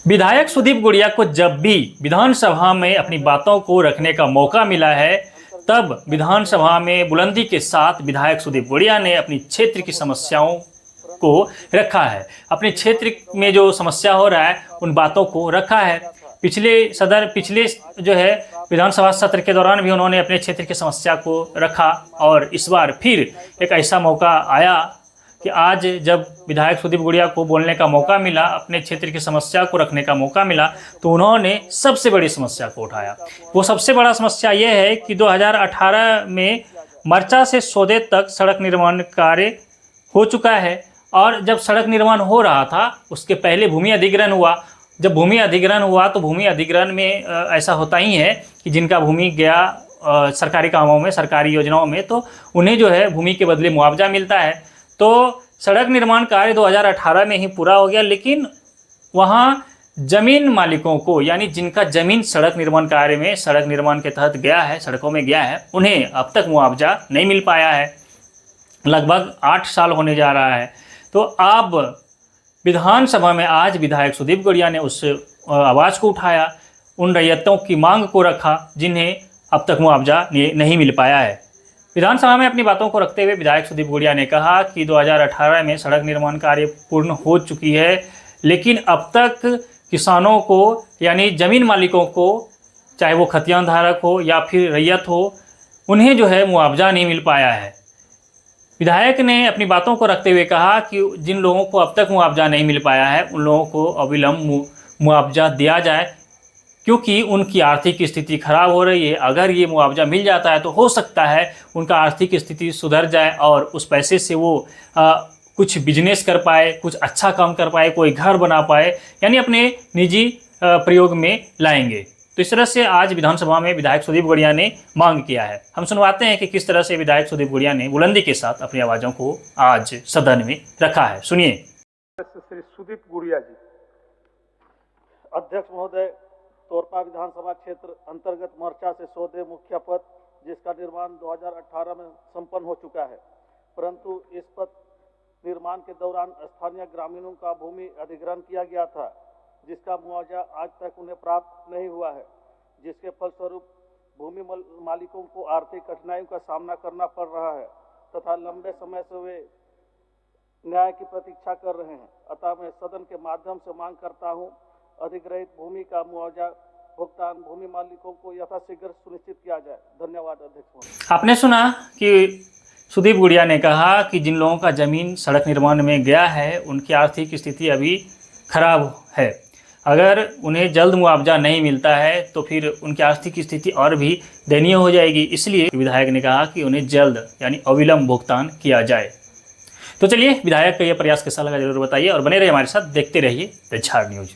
विधायक सुदीप गुड़िया को जब भी विधानसभा में अपनी बातों को रखने का मौका मिला है, तब विधानसभा में बुलंदी के साथ विधायक सुदीप गुड़िया ने अपनी क्षेत्र की समस्याओं को रखा है। अपने क्षेत्र में जो समस्या हो रहा है उन बातों को रखा है। पिछले जो है विधानसभा सत्र के दौरान भी उन्होंने अपने क्षेत्र की समस्या को रखा, और इस बार फिर एक ऐसा मौका आया कि आज जब विधायक सुदीप गुड़िया को बोलने का मौका मिला, अपने क्षेत्र की समस्या को रखने का मौका मिला, तो उन्होंने सबसे बड़ी समस्या को उठाया। वो सबसे बड़ा समस्या ये है कि 2018 में मरचा से सौदे तक सड़क निर्माण कार्य हो चुका है, और जब सड़क निर्माण हो रहा था उसके पहले भूमि अधिग्रहण हुआ। जब भूमि अधिग्रहण हुआ तो भूमि अधिग्रहण में ऐसा होता ही है कि जिनका भूमि गया सरकारी कामों में, सरकारी योजनाओं में, तो उन्हें जो है भूमि के बदले मुआवजा मिलता है। तो सड़क निर्माण कार्य 2018 में ही पूरा हो गया, लेकिन वहाँ जमीन मालिकों को, यानी जिनका जमीन सड़क निर्माण कार्य में, सड़क निर्माण के तहत गया है, सड़कों में गया है, उन्हें अब तक मुआवजा नहीं मिल पाया है। लगभग 8 साल होने जा रहा है। तो अब विधानसभा में आज विधायक सुदीप गुड़िया ने उस आवाज़ को उठाया, उन रैयतों की मांग को रखा जिन्हें अब तक मुआवजा नहीं मिल पाया है। विधानसभा में अपनी बातों को रखते हुए विधायक सुदीप गुड़िया ने कहा कि 2018 में सड़क निर्माण कार्य पूर्ण हो चुकी है, लेकिन अब तक किसानों को, यानी ज़मीन मालिकों को, चाहे वो खतियान धारक हो या फिर रैयत हो, उन्हें जो है मुआवजा नहीं मिल पाया है। विधायक ने अपनी बातों को रखते हुए कहा कि जिन लोगों को अब तक मुआवजा नहीं मिल पाया है उन लोगों को अविलंब मुआवजा दिया जाए, क्योंकि उनकी आर्थिक स्थिति खराब हो रही है। अगर ये मुआवजा मिल जाता है तो हो सकता है उनका आर्थिक स्थिति सुधर जाए और उस पैसे से वो कुछ बिजनेस कर पाए, कुछ अच्छा काम कर पाए, कोई घर बना पाए, यानी अपने निजी प्रयोग में लाएंगे। तो इस तरह से आज विधानसभा में विधायक सुदीप गुड़िया ने मांग किया है। हम सुनवाते हैं कि किस तरह से विधायक सुदीप गुड़िया ने बुलंदी के साथ अपनी आवाज़ों को आज सदन में रखा है। सुनिए। श्री सुदीप गुड़िया जी। अध्यक्ष महोदय, तोरपा विधानसभा क्षेत्र अंतर्गत मरचा से सौदे मुख्य पथ, जिसका निर्माण 2018 में संपन्न हो चुका है, परंतु इस पथ निर्माण के दौरान स्थानीय ग्रामीणों का भूमि अधिग्रहण किया गया था, जिसका मुआवजा आज तक उन्हें प्राप्त नहीं हुआ है, जिसके फलस्वरूप भूमि मालिकों को आर्थिक कठिनाइयों का सामना करना पड़ रहा है तथा लंबे समय से वे न्याय की प्रतीक्षा कर रहे हैं। अतः मैं सदन के माध्यम से मांग करता हूं, अधिग्रहित भूमि का मुआवजा भुगतान भूमि मालिकों को यथाशीघ्र सुनिश्चित किया जाए। धन्यवाद अध्यक्ष। आपने सुना कि सुदीप गुड़िया ने कहा कि जिन लोगों का जमीन सड़क निर्माण में गया है उनकी आर्थिक स्थिति अभी खराब है। अगर उन्हें जल्द मुआवजा नहीं मिलता है तो फिर उनकी आर्थिक स्थिति और भी दयनीय हो जाएगी। इसलिए विधायक ने कहा कि उन्हें जल्द, यानी अविलंब भुगतान किया जाए। तो चलिए, विधायक का यह प्रयास कैसा लगा जरूर बताइए और बने रहिए हमारे साथ, देखते रहिए द झाड़ न्यूज।